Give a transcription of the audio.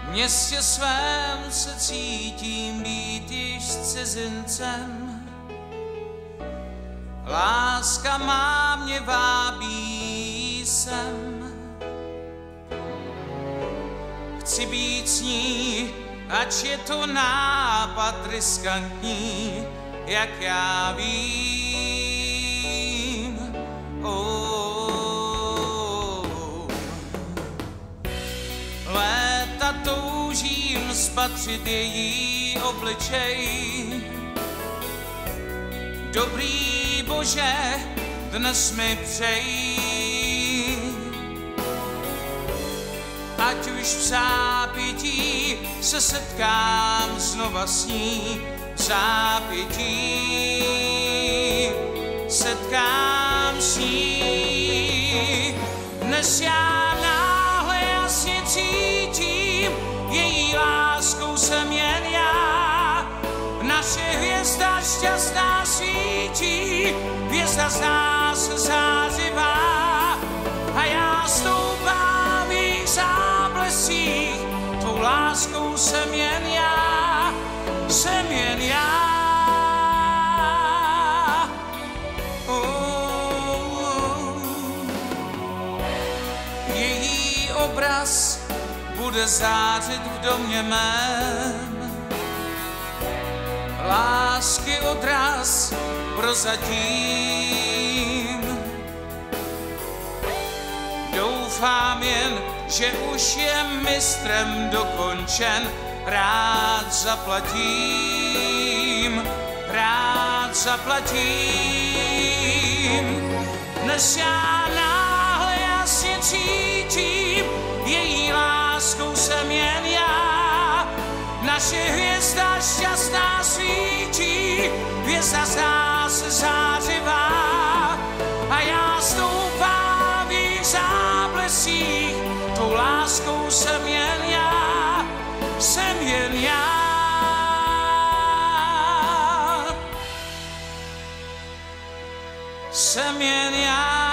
V městě svém se cítím být již cizincem. Láska má mě vábí sem. Chci být s ní, ač je to nápad riskantní, jak já vím. Léta toužím spatřit její obličej. Dobrý Bože, dnes mi přeji, ať už v zápětí se setkám znova s ní, v zápětí setkám s ní. Dnes já náhle jasně cítím, její láskou jsem jen já. Naše hvězda šťastná svítí, hvězda z nás zářivá. A já stoupám v jejich záblesích, tou láskou jsem jen já, jsem jen já. Její obraz bude zářit v domě mém, lásky odraz prozatím. Doufám jen, že už je mistrem dokončen, rád zaplatím, rád zaplatím. Dnes já náhle jasně cítím, její láskou jsem jen já. Naše hvězda šťastná svítí, hvězda z nás zářivá. A já stoupám v jejich záblesích, tou láskou jsem jen já, jsem jen já. Jsem jen já.